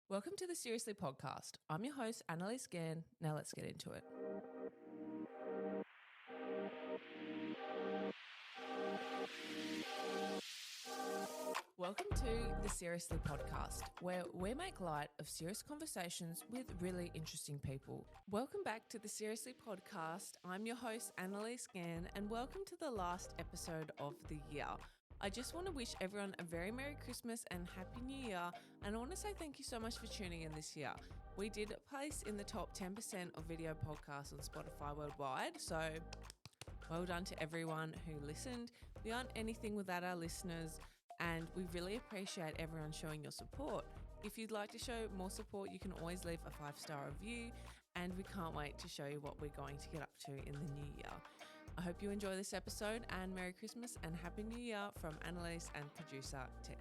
Welcome to the Seriously podcast. I'm your host, Annalise Gann. Now let's get into it. Welcome to the Seriously podcast, where we make light of serious conversations with really interesting people. Welcome back to the Seriously podcast. I'm your host, Annalise Gann, and welcome to the last episode of the year. I just want to wish everyone a very Merry Christmas and Happy New Year, and I want to say thank you so much for tuning in this year. We did place in the top 10% of video podcasts on Spotify worldwide, so well done to everyone who listened. We aren't anything without our listeners, and we really appreciate everyone showing your support. If you'd like to show more support, you can always leave a 5-star review, and we can't wait to show you what we're going to get up to in the new year. I hope you enjoy this episode, and Merry Christmas and Happy New Year from Annalise and producer T.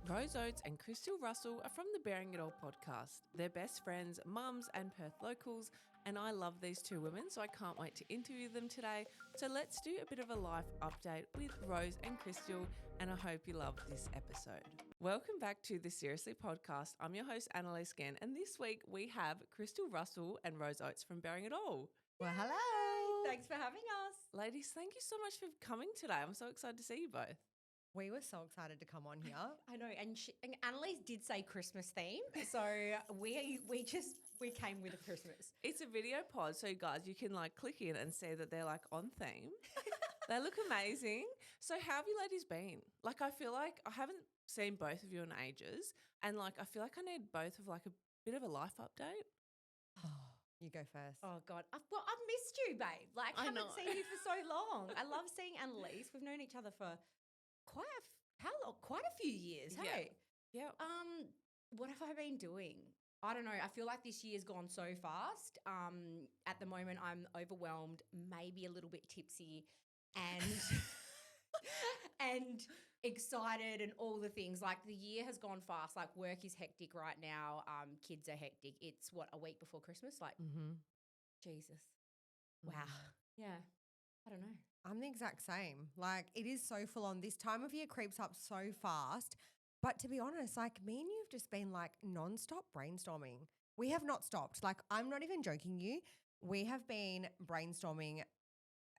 Rose Oates and Chrystal Russell are from the Bearing It All podcast. They're best friends, mums and Perth locals, and I love these two women, so I can't wait to interview them today. So let's do a bit of a life update with Rose and Chrystal, and I hope you love this episode. Welcome back to the Seriously podcast. I'm your host, Annalise Gann, and this week we have Chrystal Russell and Rose Oates from Bearing It All. Well, hello. Thanks for having us. Ladies, thank you so much for coming today. I'm so excited to see you both. We were so excited to come on here. I know, and Annalise did say Christmas theme, so we came with a Christmas. It's a video pod, so guys, you can like click in and see that they're like on theme. They look amazing. So how have you ladies been? Like, I feel like I haven't seen both of you in ages, and like I feel like I need both of like a bit of a life update. You go first. Oh God, I've missed you, babe. Like, I haven't seen you for so long. I love seeing Annalise. We've known each other for quite a few years. Hey, Yeah. What have I been doing? I don't know. I feel like this year's gone so fast. At the moment, I'm overwhelmed, maybe a little bit tipsy, and and excited, and all the things. Like, the year has gone fast. Like, work is hectic right now. Kids are hectic. It's a week before Christmas. Like, Jesus, wow, yeah. I don't know. I'm the exact same. Like, it is so full on. This time of year creeps up so fast. But to be honest, like, me and you have just been like nonstop brainstorming. We have not stopped. Like, I'm not even joking you. We have been brainstorming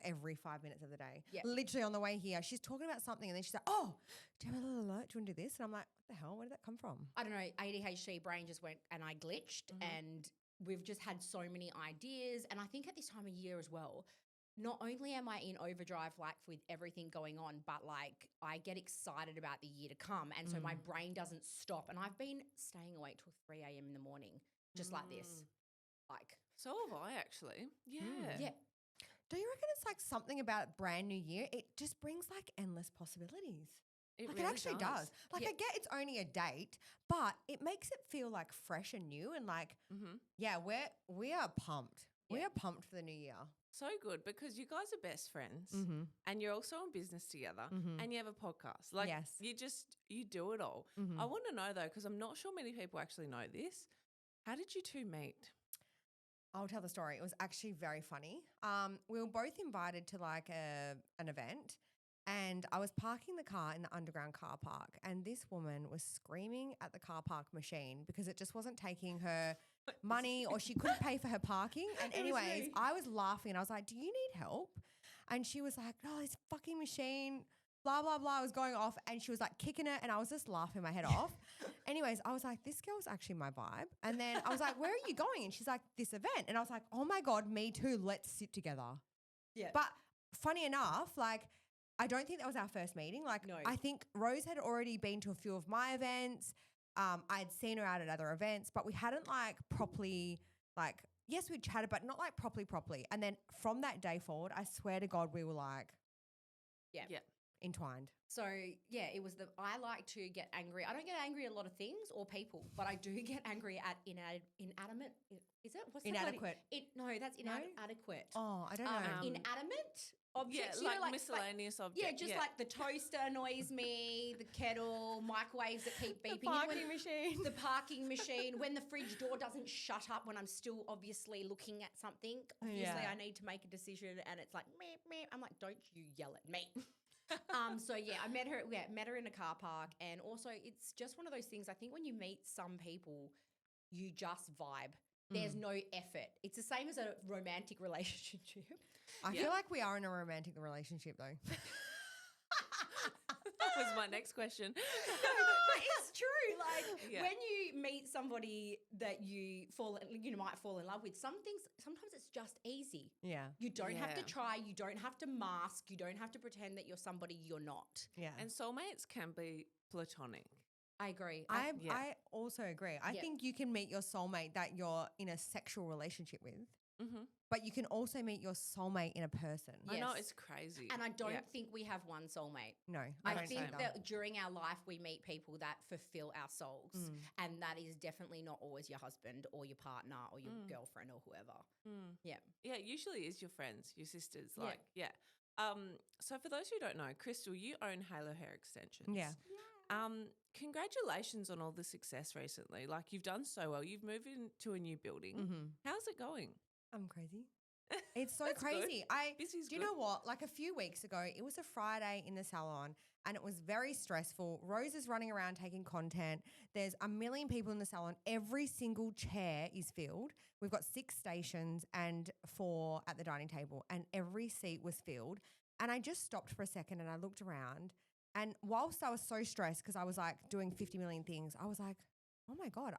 every 5 minutes of the day. Yeah. Literally on the way here, she's talking about something and then she's like, oh, do you have a little alert? Do you want to do this? And I'm like, what the hell? Where did that come from? I don't know. ADHD brain just went and I glitched, and we've just had so many ideas. And I think at this time of year as well, not only am I in overdrive, like, with everything going on, but like I get excited about the year to come. And so my brain doesn't stop. And I've been staying awake till 3 a.m. in the morning, just like this. Like, So have I actually. Yeah. yeah. Do you reckon it's like something about brand new year? It just brings like endless possibilities. It Like, really it actually does. Like, Yeah. I get it's only a date, but it makes it feel like fresh and new, and like, yeah, we are pumped. We Yeah. are pumped for the new year. So good, because you guys are best friends and you're also in business together and you have a podcast. Like, Yes. you do it all. I want to know though, because I'm not sure many people actually know this. How did you two meet? I'll tell the story. It was actually very funny. We were both invited to like an event, and I was parking the car in the underground car park, and this woman was screaming at the car park machine because it just wasn't taking her money, or she couldn't pay for her parking. And It was anyways, me. I was laughing and I was like, do you need help? And she was like, no, this fucking machine, blah, blah, blah, was going off, and she was like kicking it, and I was just laughing my head off. Anyways, I was like, this girl's actually my vibe. And then I was like, where are you going? And she's like, this event. And I was like, oh my God, me too. Let's sit together. Yeah. But funny enough, like, I don't think that was our first meeting. Like, No. I think Rose had already been to a few of my events. I'd seen her out at other events, but we hadn't like properly, like, yes, we chatted, but not like properly. And then from that day forward, I swear to God, we were like Yeah. entwined. So yeah, it was I like to get angry. I don't get angry at a lot of things or people, but I do get angry at inanimate. Is it? What's Inadequate. No, that's inadequate. Oh, I don't know. Inanimate objects. Yeah, you know, like miscellaneous objects. Yeah, just like the toaster annoys me, the kettle, microwaves that keep beeping. The parking machine. The parking machine. When the fridge door doesn't shut up when I'm still obviously looking at something. Obviously, Yeah. I need to make a decision, and it's like, meep, meep. I'm like, don't you yell at me. So yeah, I met her in a car park, and also it's just one of those things. I think when you meet some people, you just vibe. There's no effort. It's the same as a romantic relationship. I feel like we are in a romantic relationship though. That was my next question. But it's true. Like Yeah. when you meet somebody that you might fall in love with, sometimes it's just easy. Yeah. You don't have to Yeah. try. You don't have to mask. You don't have to pretend that you're somebody you're not. Yeah. And soulmates can be platonic. I agree. I also agree. I Yeah. think you can meet your soulmate that you're in a sexual relationship with, Mm-hmm. but you can also meet your soulmate in a person. I know, Yes. it's crazy. and I don't Yeah. think we have one soulmate. No, I don't think either. that during our life we meet people that fulfill our souls, Mm. and that is definitely not always your husband or your partner or your girlfriend or whoever. Mm. Yeah. Yeah, it usually is your friends, your sisters. Yeah. Like, yeah. So for those who don't know, Chrystal, you own Halo Hair Extensions. Yeah. Congratulations on all the success recently. Like, you've done so well. You've moved into a new building. Mm-hmm. How's it going? I'm crazy. It's so That's good. crazy. Busy's Do you good. know what? Like a few weeks ago, it was a Friday in the salon and it was very stressful. Rose is running around taking content. There's a million people in the salon. Every single chair is filled. We've got 6 stations and 4 at the dining table, and every seat was filled. And I just stopped for a second and I looked around. And whilst I was so stressed because I was like doing 50 million things, I was like, oh my God,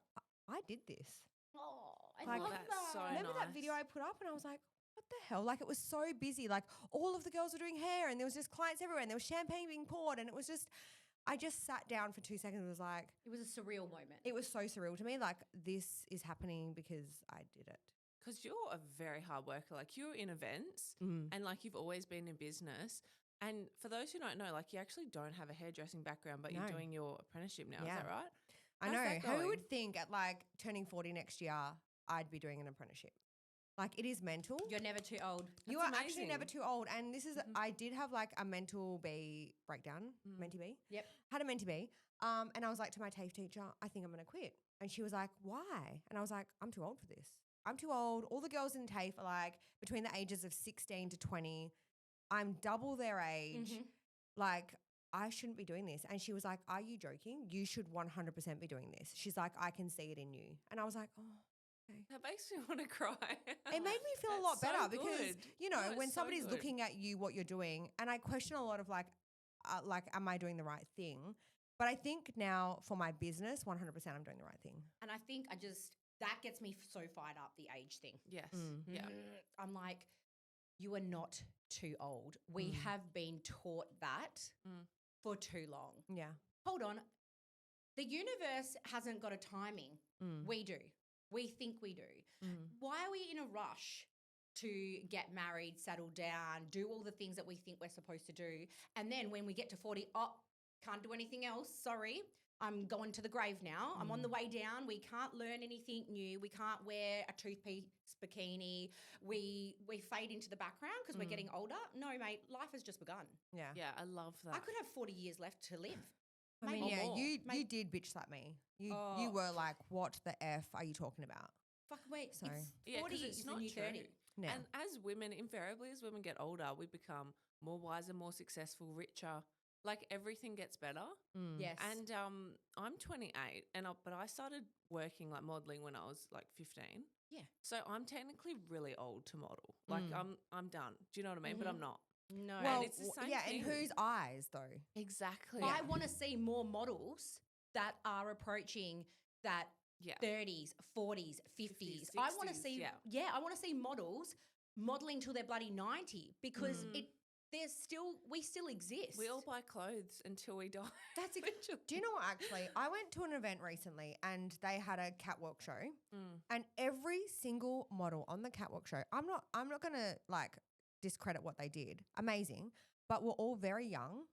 I did this. Oh, I Like, love that's that. so Remember that nice. video I put up and I was like, what the hell? Like it was so busy. Like all of the girls were doing hair and there was just clients everywhere and there was champagne being poured and it was just, I just sat down for 2 seconds and was like, It was a surreal moment. it was so surreal to me. Like this is happening because I did it. Because you're a very hard worker. Like, you're in events and, like, you've always been in business. And for those who don't know, like, you actually don't have a hairdressing background, but No. you're doing your apprenticeship now. Yeah. Is that right? I How's know. that Who going? would think at like turning 40 next year, I'd be doing an apprenticeship? Like it is mental. You're never too old. You That's are actually never amazing. too old. And this is, I did have like a mental B breakdown, mentee B. Yep. Had a mentee B. And I was like to my TAFE teacher, I think I'm going to quit. And she was like, why? And I was like, I'm too old for this. I'm too old. All the girls in TAFE are like between the ages of 16 to 20. I'm double their age. Mhm. Like, I shouldn't be doing this. And she was like, are you joking? You should 100% be doing this. She's like, I can see it in you. And I was like, oh. Okay. That makes me want to cry. It made me feel a lot That's better so because, good. you know, No, when it's so somebody's good. looking at you, what you're doing, and I question a lot of like, am I doing the right thing? But I think now for my business, 100% I'm doing the right thing. And I think that gets me so fired up, the age thing. Yes. Mm. Yeah. I'm like, you are not too old. We have been taught that for too long. Yeah. Hold on. The universe hasn't got a timing. We do. We think we do. Why are we in a rush to get married, settle down, do all the things that we think we're supposed to do? And then when we get to 40, can't do anything else. Sorry. I'm going to the grave now. I'm on the way down. We can't learn anything new. We can't wear a two-piece bikini. We fade into the background because we're getting older. No, mate, life has just begun. Yeah. Yeah, I love that. I could have 40 years left to live. I mean, Maybe yeah, more. you did bitch slap me. You were like, what the F are you talking about? Fuck, wait. Sorry. Yeah, 40 'cause it's is not the new true. 30. Yeah. And as women, invariably, as women get older, we become more wiser, more successful, richer. Like, everything gets better. Yes. And I'm 28, but I started working like modeling when I was like 15. Yeah. So I'm technically really old to model. Like, I'm done. Do you know what I mean? But I'm not. No. Well, it's the same yeah, thing. in whose eyes though? Exactly. I want to see more models that are approaching that Yeah. 30s, 40s, 50s. I want to 60s, see, yeah. I want to see models modeling till they're bloody 90 because we still exist. We all buy clothes until we die. That's Do you know what? Actually, I went to an event recently and they had a catwalk show, and every single model on the catwalk show. I'm not gonna like discredit what they did. Amazing, but we're all very young.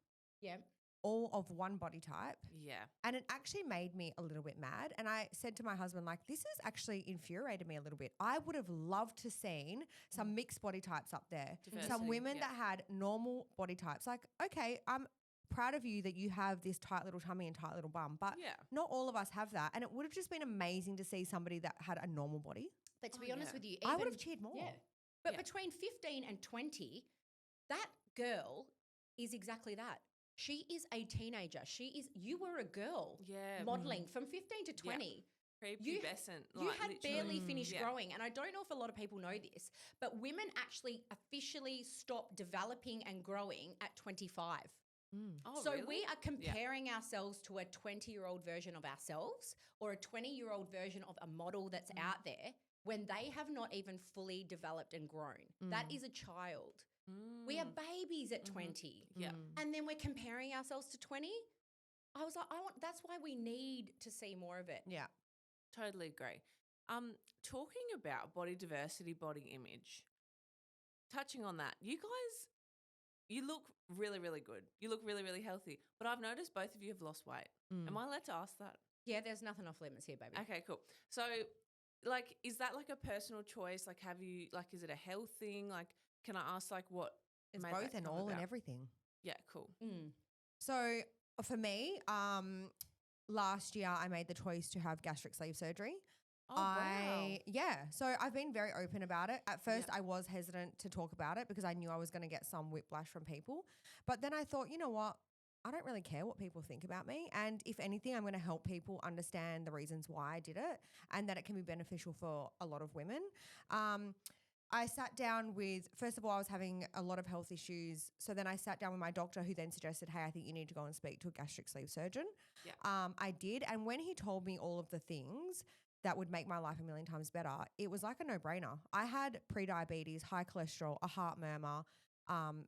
Yeah. All of one body type. Yeah. And it actually made me a little bit mad. And I said to my husband, like, this has actually infuriated me a little bit. I would have loved to seen some mixed body types up there. Diversity, some women yeah. that had normal body types. Like, okay, I'm proud of you that you have this tight little tummy and tight little bum, but Yeah. not all of us have that. And it would have just been amazing to see somebody that had a normal body. But to Oh, be honest yeah. with you, I would even- have cheered more. Yeah. But Yeah. between 15 and 20, that girl is exactly that. She is a teenager. You were a girl Yeah. modeling from 15 to 20. prepubescent. You like, had literally. barely finished Yeah. growing. And I don't know if a lot of people know this, but women actually officially stop developing and growing at 25. Oh, So really? we are comparing ourselves to a 20-year-old version of ourselves or a 20-year-old version of a model that's out there when they have not even fully developed and grown. That is a child. We are babies at 20. Yeah. And then we're comparing ourselves to 20. I was like, that's why we need to see more of it. Yeah. Totally agree. Talking about body diversity, body image, touching on that, you look really, really good. You look really, really healthy. But I've noticed both of you have lost weight. Am I allowed to ask that? Yeah, there's nothing off limits here, baby. Okay, cool. So, like, is that like a personal choice? Like, is it a health thing? Like, can I ask, like, what? It's made both that and come all and about? everything. Yeah, cool. So for me, last year I made the choice to have gastric sleeve surgery. Oh, wow. Yeah. So I've been very open about it. At first, Yeah. I was hesitant to talk about it because I knew I was going to get some whiplash from people. But then I thought, you know what? I don't really care what people think about me. And if anything, I'm going to help people understand the reasons why I did it and that it can be beneficial for a lot of women. I sat down with, first of all, I was having a lot of health issues. So then I sat down with my doctor who then suggested, hey, I think you need to go and speak to a gastric sleeve surgeon. Yeah. I did. And when he told me all of the things that would make my life a million times better, it was like a no-brainer. I had pre-diabetes, high cholesterol, a heart murmur,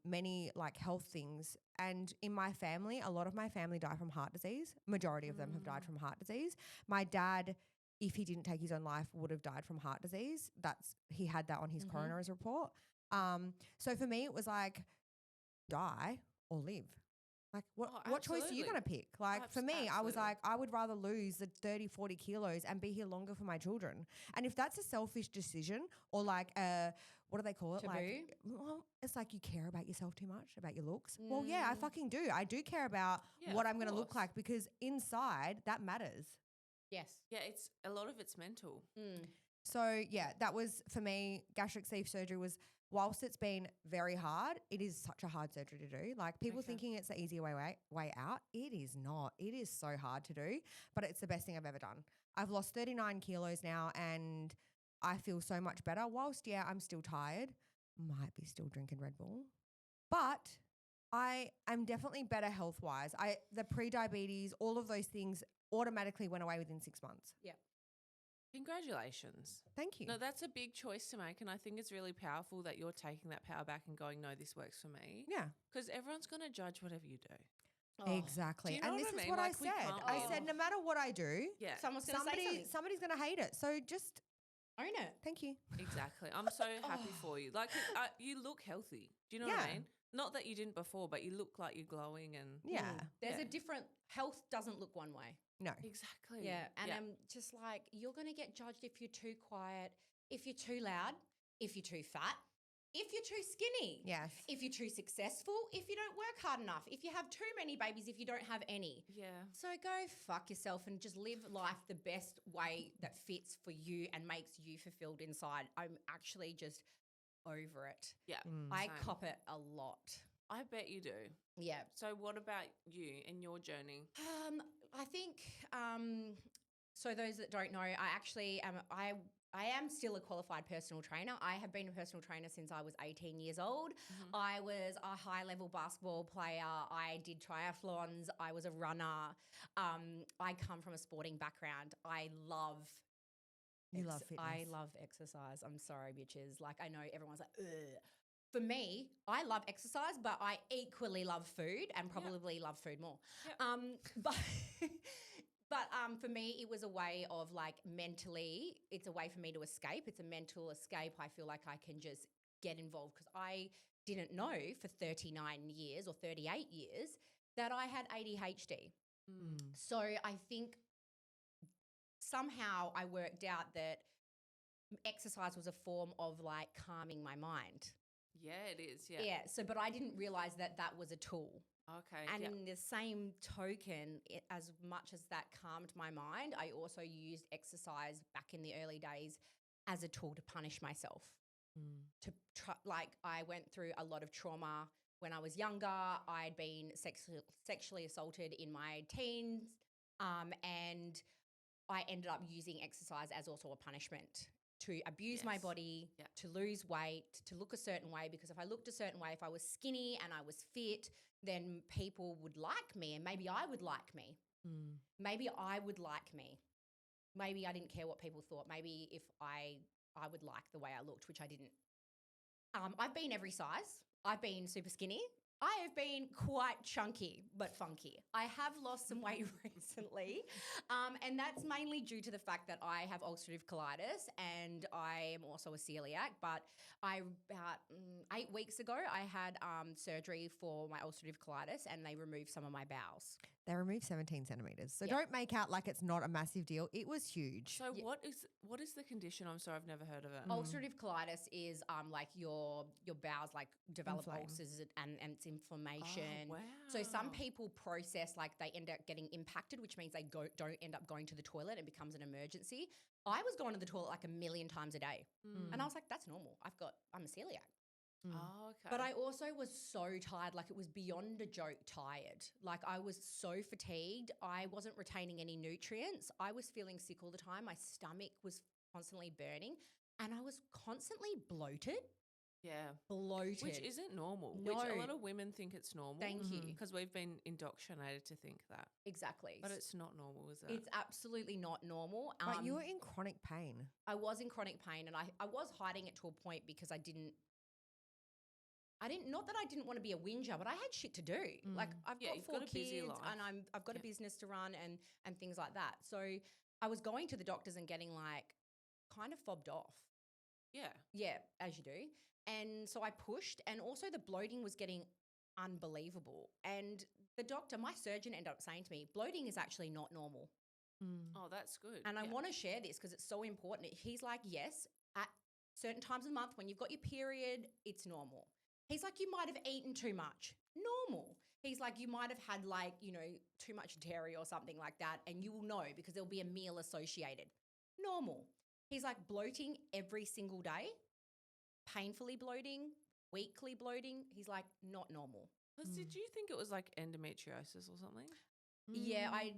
many like health things. And in my family, a lot of my family die from heart disease. Majority of them have died from heart disease. My dad, if he didn't take his own life, would have died from heart disease. He had that on his coroner's report. So for me, it was like die or live. Like what choice are you absolutely. going to pick? Like for me, I was Absolutely. like, I would rather lose the 30, 40 kilos and be here longer for my children. And if that's a selfish decision or like what do they call it? Taboo? Like, well, it's like you care about yourself too much, about your looks. Well, yeah, I fucking do. I do care about Yeah, what of I'm going to look course. like because inside that matters. Yes. Yeah, it's a lot of it's mental. So yeah, that was for me. Gastric sleeve surgery was, whilst it's been very hard, it is such a hard surgery to do. Like people Okay. thinking it's the easy way out. It is not. It is so hard to do, but it's the best thing I've ever done. I've lost 39 kilos now and I feel so much better. Whilst, yeah, I'm still tired, might be still drinking Red Bull, but I'm definitely better health-wise. The pre-diabetes, all of those things automatically went away within 6 months. Yeah. Congratulations. Thank you. No, that's a big choice to make. And I think it's really powerful that you're taking that power back and going, no, this works for me. Yeah. Because everyone's going to judge whatever you do. Exactly. Do you know And what this I is mean? what Like, I we said. can't I win. said no matter what I do, Yeah. Someone's going to say something. somebody's going to hate it. So just Own it. thank you. Exactly. I'm so happy for you. Like, you look healthy. Do you know what I Yeah. mean? Not that you didn't before, but you look like you're glowing and Yeah. There's Yeah. a different health doesn't look one way. No. exactly. Yeah. And I'm just like, you're going to get judged if you're too quiet, if you're too loud, if you're too fat, if you're too skinny. Yes. If you're too successful, if you don't work hard enough, if you have too many babies, if you don't have any. Yeah. So go fuck yourself and just live life the best way that fits for you and makes you fulfilled inside. I'm actually just over it. Yeah. I Same. cop it a lot. I bet you do. Yeah. So what about you and your journey? I think so those that don't know, I actually am I am still a qualified personal trainer. I have been a personal trainer since I was 18 years old. I was a high-level basketball player. I did triathlons. I was a runner. I come from a sporting background. I love Love fitness. I love exercise. I'm sorry, bitches. Like, I know everyone's like, ugh. For me, I love exercise, but I equally love food and probably love food more. Yep. But for me, it was a way of like mentally, it's a way for me to escape. It's a mental escape. I feel like I can just get involved because I didn't know for 39 years or 38 years that I had ADHD. So I think somehow I worked out that exercise was a form of like calming my mind. Yeah, it is. Yeah. Yeah. So, but I didn't realize that that was a tool. Okay. And yeah. in the same token, as much as that calmed my mind, I also used exercise back in the early days as a tool to punish myself. Like I went through a lot of trauma when I was younger. I'd been sexually assaulted in my teens, and I ended up using exercise as also a punishment to abuse my Yes. body, Yeah. to lose weight, to look a certain way. Because if I looked a certain way, if I was skinny and I was fit, then people would like me and maybe I would like me. Maybe I would like me. Maybe I didn't care what people thought. Maybe if I would like the way I looked, which I didn't. I've been every size. I've been super skinny. I have been quite chunky but funky. I have lost some weight recently, and that's mainly due to the fact that I have ulcerative colitis and I am also a celiac. But about 8 weeks ago, I had surgery for my ulcerative colitis and they removed some of my bowels. They removed 17 centimeters. So Yeah. don't make out like it's not a massive deal. It was huge. So what is the condition? I'm sorry, I've never heard of it. Ulcerative colitis is like your bowels like develop Inflame. ulcers and it's inflammation. Oh, wow. So some people process like they end up getting impacted, which means they don't end up going to the toilet and becomes an emergency. I was going to the toilet like 1 million times a day. And I was like, that's normal. I'm a celiac. Oh, okay. But I also was so tired, like it was beyond a joke tired. Like I was so fatigued. I wasn't retaining any nutrients. I was feeling sick all the time. My stomach was constantly burning and I was constantly bloated. Bloated. Which isn't normal. No. Which a lot of women think it's normal. Thank you. Because we've been indoctrinated to think that. Exactly. But it's not normal, is it? It's absolutely not normal. But you were in chronic pain. I was in chronic pain and I was hiding it to a point because I didn't, not that I didn't want to be a whinger, but I had shit to do. Like I've got you've 4 got a busy kids life. and I've got a business to run and things like that. So I was going to the doctors and getting like kind of fobbed off. Yeah, as you do. And so I pushed and also the bloating was getting unbelievable. And the doctor, my surgeon ended up saying to me, bloating is actually not normal. Oh, that's good. And I want to share this because it's so important. He's like, yes, at certain times of the month when you've got your period, it's normal. He's like, you might have eaten too much. Normal. He's like, you might have had like, too much dairy or something like that. And you will know because there'll be a meal associated. Normal. He's like bloating every single day, painfully bloating, weekly bloating. He's like, not normal. Did you think it was like endometriosis or something? Yeah, I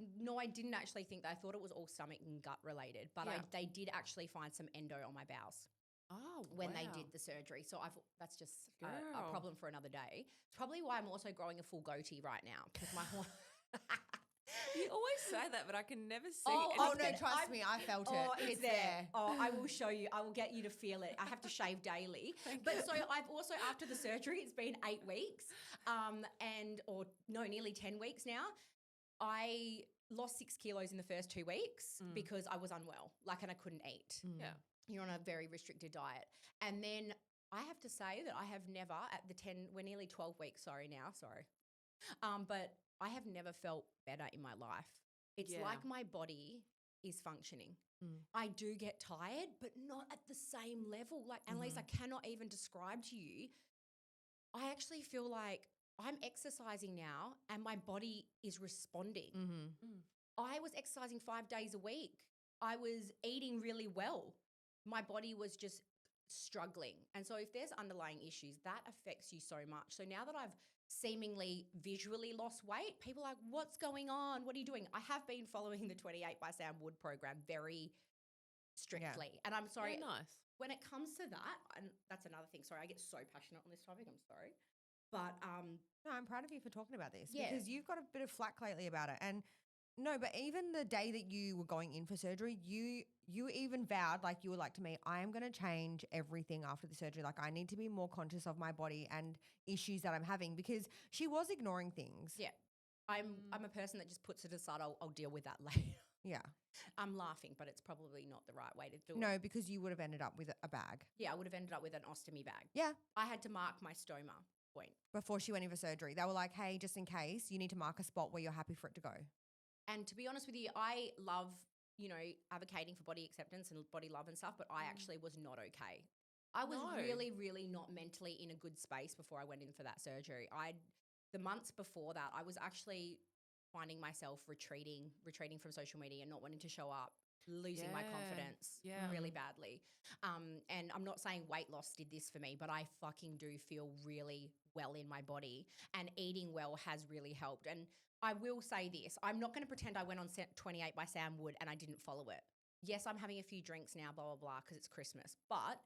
didn't actually think that. I thought it was all stomach and gut related, but they did actually find some endo on my bowels. Oh, when they did the surgery. So that's just a Girl. problem for another day. It's probably why I'm also growing a full goatee right now because my You always say that, but I can never see Oh, no, anything. trust me. I felt it. Oh, it's there. Oh, I will show you. I will get you to feel it. I have to shave daily. But so I've also, after the surgery, it's been 8 weeks nearly 10 weeks now. I lost 6 kilos in the first 2 weeks because I was unwell, and I couldn't eat. Yeah. You're on a very restricted diet. And then I have to say that I have never we're nearly 12 weeks, sorry. But I have never felt better in my life. It's like my body is functioning. I do get tired, but not at the same level. Like, Annalise, I cannot even describe to you. I actually feel like I'm exercising now and my body is responding. I was exercising 5 days a week. I was eating really well. My body was just struggling. And so if there's underlying issues, that affects you so much. So now that I've seemingly visually lost weight, people are like, what's going on? What are you doing? I have been following the 28 by Sam Wood program very strictly. And I'm sorry. Oh, nice. When it comes to that, and that's another thing. Sorry, I get so passionate on this topic. I'm sorry. But no, I'm proud of you for talking about this Yeah. because you've got a bit of flack lately about it. And no, but even the day that you were going in for surgery, you even vowed, like you were like to me, I am going to change everything after the surgery. Like I need to be more conscious of my body and issues that I'm having because she was ignoring things. yeah, I'm a person that just puts it aside. I'll deal with that later. Yeah. I'm laughing, but it's probably not the right way to do it. No, because you would have ended up with a bag. Yeah, I would have ended up with an ostomy bag. Yeah. I had to mark my stoma point. Before she went in for surgery. They were like, hey, just in case, you need to mark a spot where you're happy for it to go. And to be honest with you, I love, advocating for body acceptance and body love and stuff, but I actually was not okay. I was really, really not mentally in a good space before I went in for that surgery. The months before that, I was actually finding myself retreating from social media and not wanting to show up, losing my confidence really badly. And I'm not saying weight loss did this for me, but I fucking do feel really well in my body and eating well has really helped. And I will say this. I'm not going to pretend I went on 28 by Sam Wood and I didn't follow it. Yes, I'm having a few drinks now, blah, blah, blah, because it's Christmas. But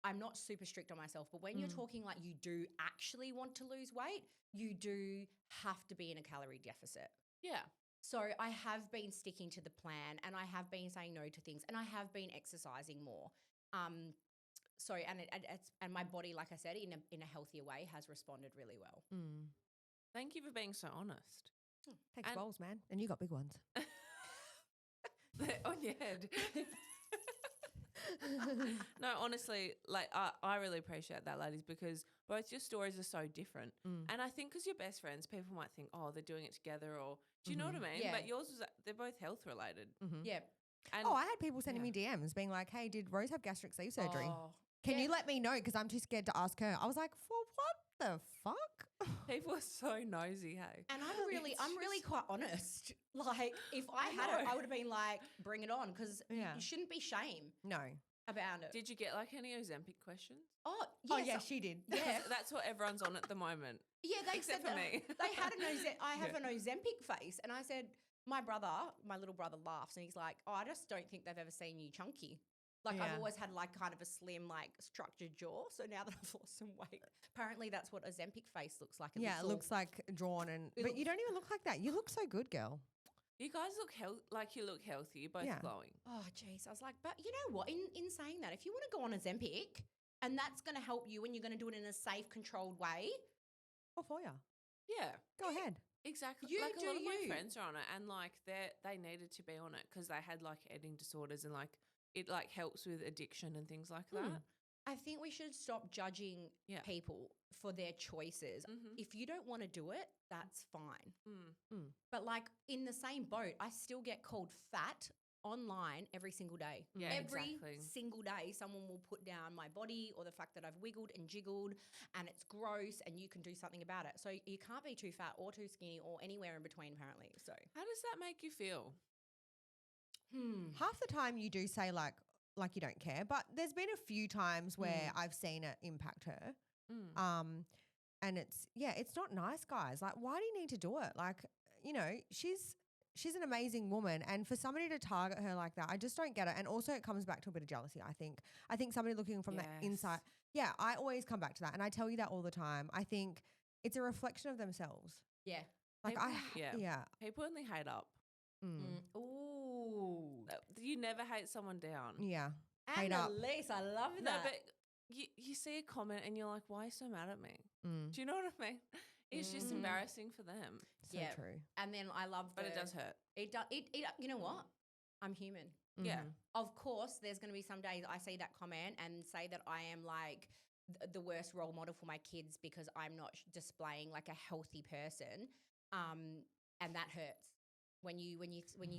I'm not super strict on myself. But when you're talking like you do actually want to lose weight, you do have to be in a calorie deficit. Yeah. So I have been sticking to the plan and I have been saying no to things and I have been exercising more. And my body, like I said, in a healthier way has responded really well. Thank you for being so honest. Takes balls, man. And you got big ones. They're on your head. No, honestly, like I really appreciate that, ladies, because both your stories are so different. And I think because you're best friends, people might think, oh, they're doing it together, or do you know what I mean? Yeah. But yours was, they're both health related. Yeah. And I had people sending me DMs being like, hey, did Rose have gastric sleeve surgery? Oh, Can you let me know? Because I'm too scared to ask her. I was like, for what the fuck? people are so nosy, hey. And I'm really quite honest. Like if I had it, I would have been like, bring it on, because Yeah. you shouldn't be shame No. about it. Did you get like any Ozempic questions? Oh, yes. yeah, she did. Yeah. That's what everyone's on at the moment. Yeah, they Except said for that me. They had I have an Ozempic face. And I said, my little brother laughs and he's like, oh, I just don't think they've ever seen you chunky. Like Yeah. I've always had like kind of a slim, like structured jaw. So now that I've lost some weight, apparently that's what Ozempic face looks like. It looks like drawn but you don't even look like that. You look so good, girl. You guys look like you look healthy. You're both Yeah. glowing. Oh, jeez. I was like, but you know what? In saying that, if you want to go on Ozempic and that's going to help you and you're going to do it in a safe, controlled way. All for you. Yeah. Go ahead. Exactly. You like do a lot of my you. friends are on it, and like they needed to be on it because they had like eating disorders, and like it like helps with addiction and things like that. I think we should stop judging Yeah. people for their choices. If you don't want to do it, that's fine. But like in the same boat, I still get called fat online every single day. Yeah, every exactly. single day, someone will put down my body or the fact that I've wiggled and jiggled and it's gross and you can do something about it. So you can't be too fat or too skinny or anywhere in between, apparently. So How does that make you feel? Half the time you do say like you don't care, but there's been a few times where I've seen it impact her. And it's not nice, guys. Like, why do you need to do it? Like, you know, she's an amazing woman, and for somebody to target her like that, I just don't get it. And also it comes back to a bit of jealousy, I think. I think somebody looking from the inside. Yeah, I always come back to that, and I tell you that all the time. I think it's a reflection of themselves. yeah. Like People, people only hate up. Ooh. You never hate someone down. Yeah. Hate up. Annalise, I love that. No, but you see a comment and you're like, why are you so mad at me? Do you know what I mean? It's just embarrassing for them. So true. And then I love But it does hurt. It does. You know what? I'm human. Yeah. Of course, there's going to be some days I see that comment and say that I am like the worst role model for my kids because I'm not displaying like a healthy person, and that hurts when you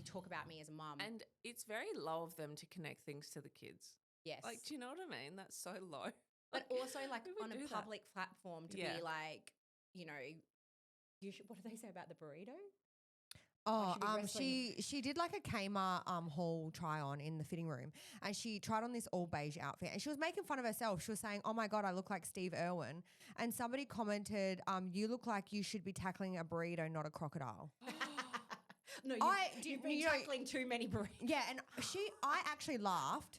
talk about me as a mum. And it's very low of them to connect things to the kids. Yes, Like, do you know what I mean? That's so low. but also like Who would on do a that? public platform to be like, you know, what do they say about the burrito? Oh, should be wrestling. she did like a Kmart haul try on in the fitting room, and she tried on this all beige outfit, and she was making fun of herself. She was saying, "Oh my god, I look like Steve Irwin," and somebody commented, "You look like you should be tackling a burrito, not a crocodile." No, you've been tackling too many burritos. Yeah, and I actually laughed,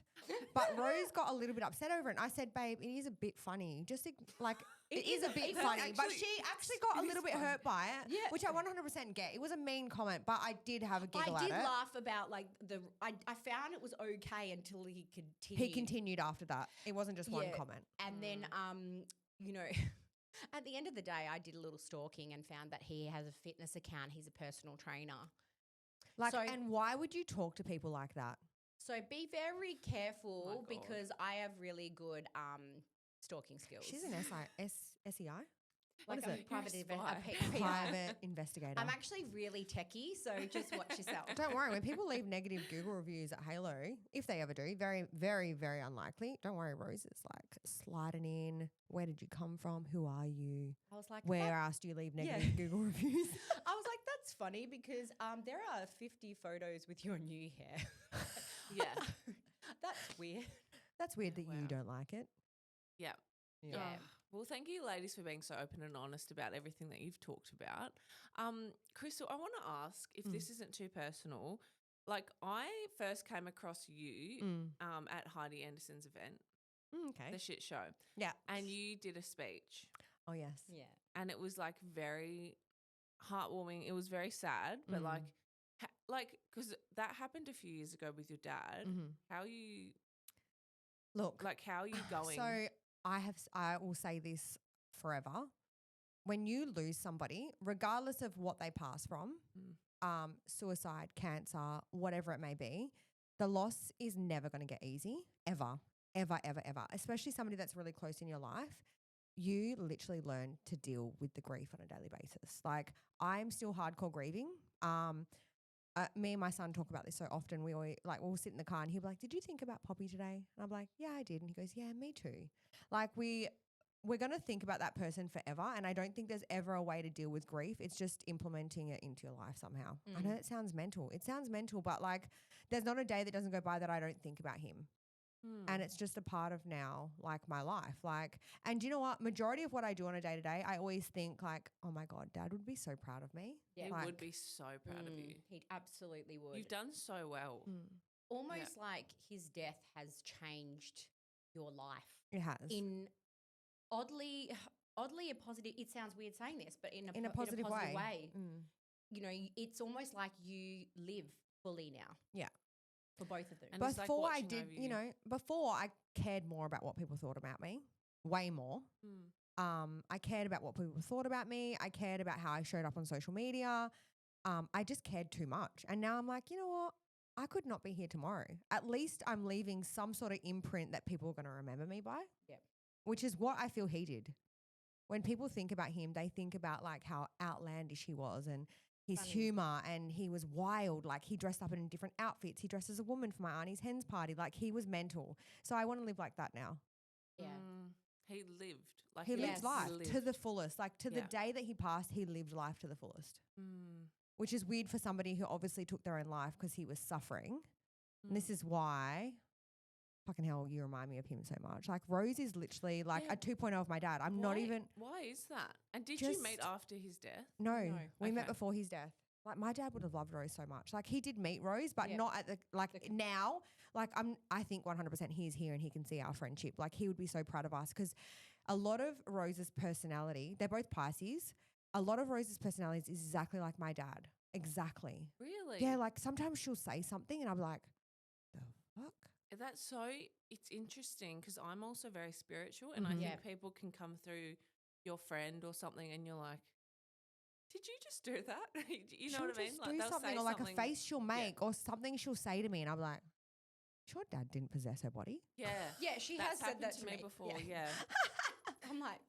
but Rose got a little bit upset over it. And I said, babe, it is a bit funny. Just like, it is a bit funny. But she actually got a little bit hurt by it, which I 100% get. It was a mean comment, but I did have a giggle at it. I did laugh about like I found it was okay until he continued. He continued after that. It wasn't just one comment. And then, you know, at the end of the day, I did a little stalking and found that he has a fitness account. He's a personal trainer. Like, and why would you talk to people like that? So be very careful God. because I have really good stalking skills. She's an SEI? What like is it? Private investigator. I'm actually really techie, so just watch yourself. Don't worry. When people leave negative Google reviews at Halo, if they ever do, very, very, very unlikely. Don't worry, Rose is like sliding in. Where did you come from? Who are you? I was like, where else do you leave negative Google reviews? I was like, that's funny because there are 50 photos with your new hair. Yeah. That's weird. That's weird that you don't like it. Yeah. Yeah. Well, thank you, ladies, for being so open and honest about everything that you've talked about. Chrystal, I want to ask if this isn't too personal. Like, I first came across you at Heidi Anderson's event, Okay. the shit show, Yeah. and you did a speech, Oh, yes. Yeah. and it was like very heartwarming. It was very sad, but like because that happened a few years ago with your dad. How you Look, how are you going? so I will say this forever. When you lose somebody, regardless of what they pass from, suicide, cancer, whatever it may be, the loss is never going to get easy, ever, ever, ever, ever. Especially somebody that's really close in your life. You literally learn to deal with the grief on a daily basis. Like, I'm still hardcore grieving. Me and my son talk about this so often. We always we'll sit in the car and he'll be like, "Did you think about Poppy today?" And I'm like, "Yeah, I did." And he goes, "Yeah, me too." Like, we're going to think about that person forever. And I don't think there's ever a way to deal with grief. It's just implementing it into your life somehow. I know it sounds mental. It sounds mental, but like, there's not a day that doesn't go by that I don't think about him. And it's just a part of now, like, my life. Like, and do you know what? Majority of what I do on a day to day, I always think like, oh my God, Dad would be so proud of me. Yeah. He Like, would be so proud of you. He absolutely would. You've done so well. Almost like his death has changed your life. It has. In oddly a positive, it sounds weird saying this, but in a positive way. You know, it's almost like you live fully now. Yeah. For both of them. And it's like Before I watching did, over you. before I cared more about what people thought about me, way more. I cared about what people thought about me. I cared about how I showed up on social media. I just cared too much. And now I'm like, you know what? I could not be here tomorrow. At least I'm leaving some sort of imprint that people are going to remember me by. Yeah. Which is what I feel he did. When people think about him, they think about like how outlandish he was and his humor, and he was wild. Like, he dressed up in different outfits. He dressed as a woman for my auntie's hens party. Like, he was mental. So I want to live like that now. Yeah. He lived. Like, He lived life lived. to the fullest. Like, to the day that he passed, he lived life to the fullest. Which is weird for somebody who obviously took their own life because he was suffering. And this is why, fucking hell, you remind me of him so much. Like, Rose is literally like a 2.0 of my dad. Not even. Why is that? And did you meet after his death? No, we met before his death. Like, my dad would have loved Rose so much. Like, he did meet Rose, but not at the now. Like, I think 100% he is here and he can see our friendship. Like, he would be so proud of us because a lot of Rose's personality, they're both Pisces. A lot of Rose's personality is exactly like my dad. Exactly. Really? Yeah, like sometimes she'll say something and I'm like, the fuck? That's so, it's interesting because I'm also very spiritual and I think people can come through your friend or something and you're like, did you just do that? You know what I mean? Like, do something, or like a face she'll make or something she'll say to me and I'm like, sure, Dad didn't possess her body. Yeah. Yeah, she has said that to me before. Yeah. I'm like,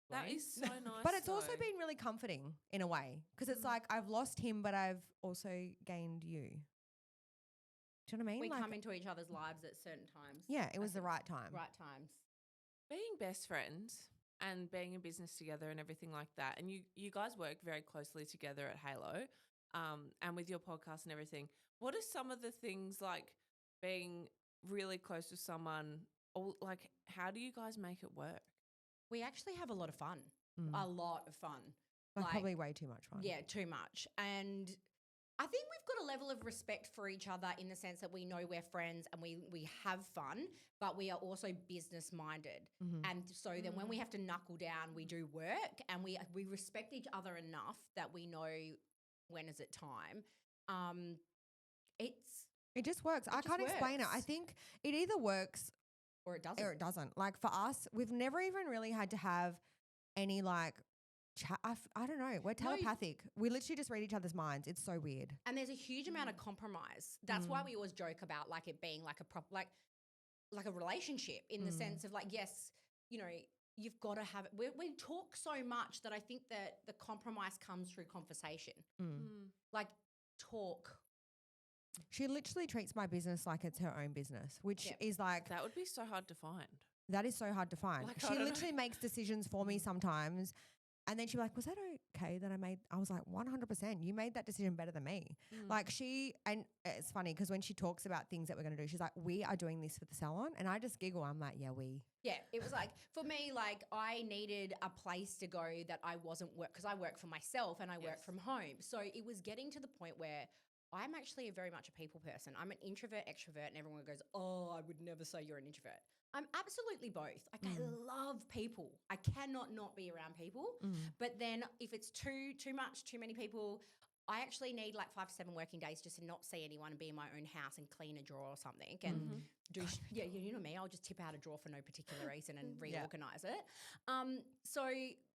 that is so nice. But it's also been really comforting in a way because it's like I've lost him, but I've also gained you. Do you know what I mean? We come into each other's lives at certain times. Yeah, it was the right time. Right times. Being best friends and being in business together and everything like that, and you guys work very closely together at Halo, and with your podcast and everything. What are some of the things like being really close with someone, or like how do you guys make it work? We actually have a lot of fun. A lot of fun. Like, probably way too much fun. Yeah, too much. And I think we've got a level of respect for each other in the sense that we know we're friends and we have fun, but we are also business minded. And so then when we have to knuckle down, we do work and we respect each other enough that we know when is it time. It just works. I can't explain it. I think it either works or it doesn't. Or it doesn't. Like, for us, we've never even really had to have any like chat. I don't know. We're telepathic. We literally just read each other's minds. It's so weird. And there's a huge amount of compromise. That's why we always joke about like it being like a proper like a relationship in the sense of like, yes, you know, you've got to have it. We talk so much that I think that the compromise comes through conversation. Like, talk. She literally treats my business like it's her own business, which is like... That would be so hard to find. That is so hard to find. Like, she literally makes decisions for me sometimes. And then she'll be like, okay that I made? I was like, 100%. You made that decision better than me. Like and it's funny because when she talks about things that we're going to do, she's like, we are doing this for the salon. And I just giggle. I'm like, yeah, we. Yeah, it was like, for me, like I needed a place to go that I wasn't because I work for myself and I work from home. So it was getting to the point where I'm actually very much a people person. I'm an introvert, extrovert, and everyone goes, oh, I would never say you're an introvert. I'm absolutely both. Like I love people. I cannot not be around people. But then if it's too much, too many people, I actually need like 5 to 7 working days just to not see anyone and be in my own house and clean a drawer or something and do you know me, I'll just tip out a drawer for no particular reason and reorganize it. So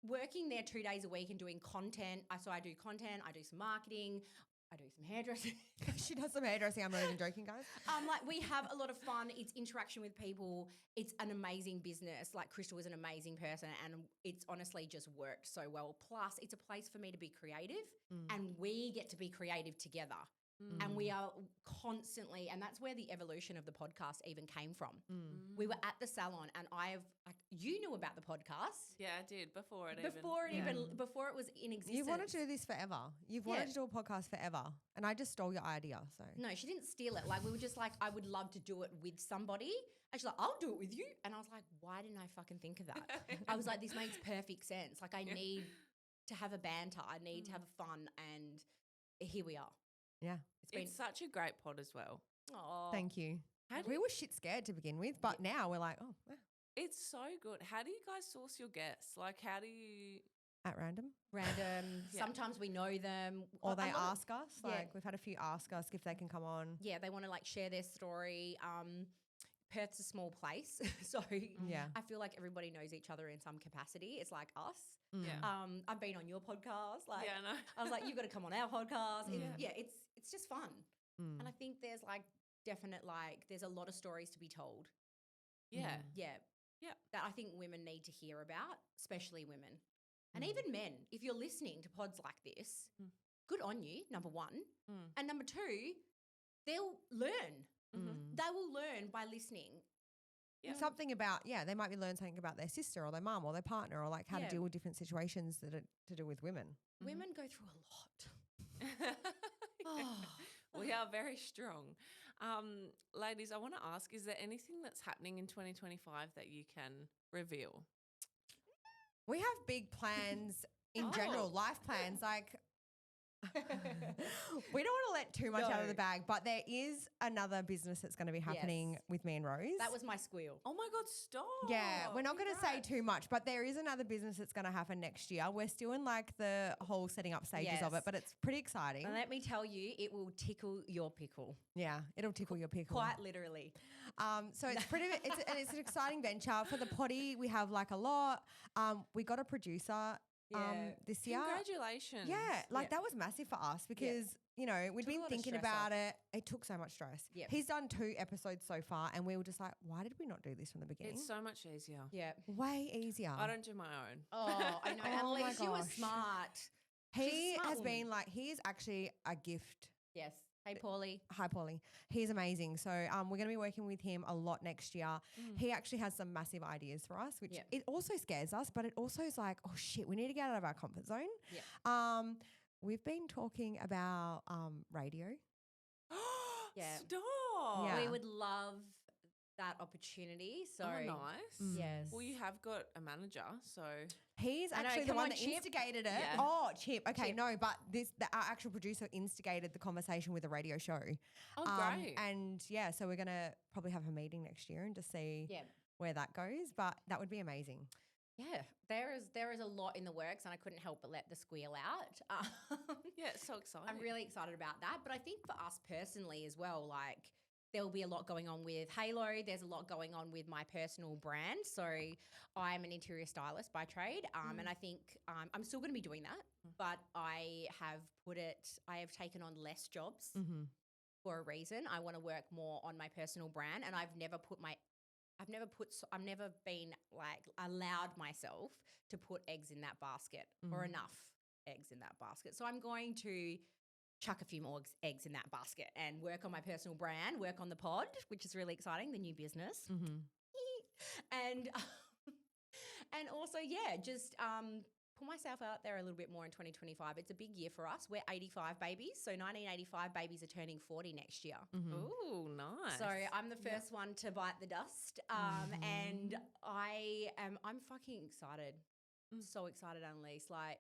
working there 2 days a week and doing content. So I do content, I do some marketing, I do some hairdressing. She does some hairdressing. I'm not even joking, guys. Like we have a lot of fun. It's interaction with people. It's an amazing business. Like Chrystal is an amazing person and it's honestly just worked so well. Plus it's a place for me to be creative and we get to be creative together. And we are constantly, and that's where the evolution of the podcast even came from. We were at the salon and you knew about the podcast. Yeah, I did before it was in existence. You wanted to do this forever. You've wanted to do a podcast forever. And I just stole your idea. So no, she didn't steal it. Like we were just like, I would love to do it with somebody. And she's like, I'll do it with you. And I was like, why didn't I fucking think of that? I was like, this makes perfect sense. Like I need to have a banter. I need to have fun. And here we are. Yeah. It's such a great pod as well. Oh, thank you. We were shit scared to begin with, but now we're like, oh, it's so good. How do you guys source your guests? Like, how do you? At random. Sometimes we know them. Or they ask us. Like we've had a few ask us if they can come on. Yeah, they want to like share their story. Perth's a small place. So I feel like everybody knows each other in some capacity. It's like us. Yeah. I've been on your podcast. Like, I know. I was like, you've got to come on our podcast. It's just fun. And I think there's like there's a lot of stories to be told. Yeah. Yeah. That I think women need to hear about, especially women. And even men, if you're listening to pods like this, good on you, number one. And number two, they'll learn. They will learn by listening. Yeah. Something about, they might be learning something about their sister or their mum or their partner or like how to deal with different situations that are to do with women. Women go through a lot. We are very strong. Ladies, I want to ask, is there anything that's happening in 2025 that you can reveal? We have big plans in general, life plans. Like, we don't want to let too much out of the bag, but there is another business that's going to be happening with me and Rose. That was my squeal. Oh my God, stop. Yeah, we're not going to say too much, but there is another business that's going to happen next year. We're still in like the whole setting up stages of it, but it's pretty exciting. And let me tell you, it will tickle your pickle. Yeah, it'll tickle your pickle. Quite literally. So it's it's an exciting venture. For the potty, we have like a lot. We got a producer this year. Congratulations. Yeah, that was massive for us because, we'd been thinking about it. It took so much stress. Yep. He's done 2 episodes so far and we were just like, why did we not do this from the beginning? It's so much easier. Yeah. Way easier. I don't do my own. Oh, I know. Oh At least you were smart. He has been like, he is actually a gift. Yes. Hey, Paulie. Hi, Paulie. He's amazing. So we're going to be working with him a lot next year. He actually has some massive ideas for us, which it also scares us, but it also is like, oh shit, we need to get out of our comfort zone. Yeah. We've been talking about radio. Yeah. Stop. Yeah. We would love that opportunity. So nice. Yes. Well, you have got a manager, so he's actually the one that instigated it. Yeah. Oh, Chip. Okay, Chip. no, but our actual producer instigated the conversation with the radio show. Oh, great. And so we're gonna probably have a meeting next year and just see where that goes. But that would be amazing. Yeah, there is a lot in the works, and I couldn't help but let the squeal out. Yeah, it's so exciting. I'm really excited about that. But I think for us personally as well, like there will be a lot going on with Halo. There's a lot going on with my personal brand. So I'm an interior stylist by trade, and I think I'm still going to be doing that. But I have taken on less jobs for a reason. I want to work more on my personal brand, and I've never been like allowed myself to put eggs in that basket or enough eggs in that basket. So I'm going to chuck a few more eggs in that basket and work on my personal brand, work on the pod, which is really exciting, the new business. And also, just put myself out there a little bit more in 2025. It's a big year for us. We're 85 babies. So 1985 babies are turning 40 next year. Ooh, nice. So I'm the first one to bite the dust. And I'm fucking excited. So excited, Annalise. Like,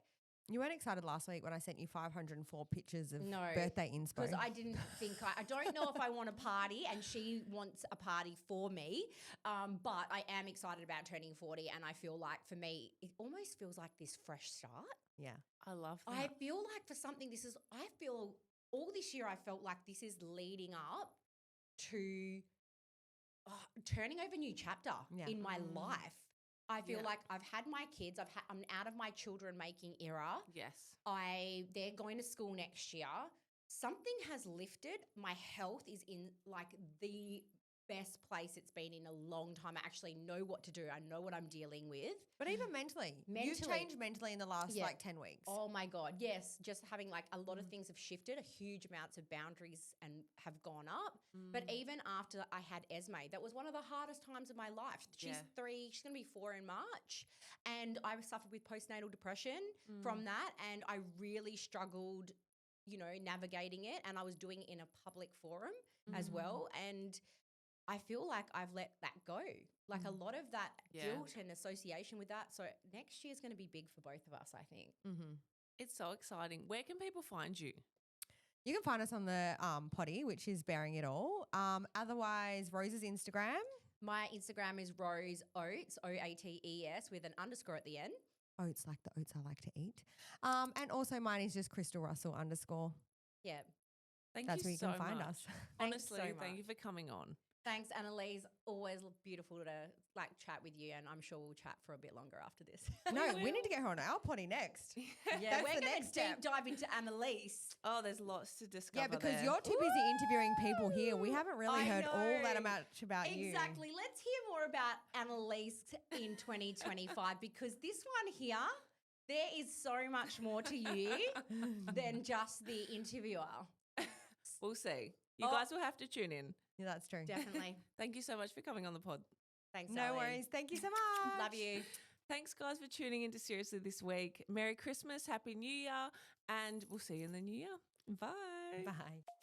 You weren't excited last week when I sent you 504 pictures of No, birthday inspo. because I didn't think I don't know if I want a party, and she wants a party for me. But I am excited about turning 40, and I feel like for me, it almost feels like this fresh start. Yeah. I love that. I feel like for something, I feel all this year I felt like this is leading up to turning over a new chapter in my life. I feel like I've had my kids. I'm out of my children making era. Yes. They're going to school next year. Something has lifted. My health is in like the best place it's been in a long time. I actually know what to do. I know what I'm dealing with. But even mentally. You've changed mentally in the last like 10 weeks. Oh my God. Yes. Just having like a lot of things have shifted, a huge amounts of boundaries and have gone up. But even after I had Esme, that was one of the hardest times of my life. She's 3, she's going to be 4 in March. And I suffered with postnatal depression from that. And I really struggled, navigating it. And I was doing it in a public forum as well. And I feel like I've let that go, like a lot of that guilt and association with that. So next year is going to be big for both of us, I think. It's so exciting. Where can people find you? You can find us on the potty, which is Bearing It All. Otherwise, Rose's Instagram. My Instagram is Rose Oates, Oates, with an underscore at the end. Oats, like the oats I like to eat. And also mine is just Chrystal Russell _ Yeah. That's where you can find us. Honestly, so thank much. you for coming on. Thanks, Annalise. Always beautiful to like chat with you, and I'm sure we'll chat for a bit longer after this. No, we need to get her on our potty next. Yeah, we're the going to next step. deep dive into Annalise. Oh, there's lots to discover. Yeah, because there. you're too busy interviewing people here. We haven't really heard all that much about you. Exactly. Let's hear more about Annalise in 2025 because this one here, there is so much more to you than just the interviewer. We'll see. You guys will have to tune in. Yeah, that's true. Definitely. Thank you so much for coming on the pod. Thanks, No Ellie. worries. Thank you so much. Love you. Thanks, guys, for tuning into Seriously this week. Merry Christmas, Happy New Year, and we'll see you in the new year. Bye. Bye.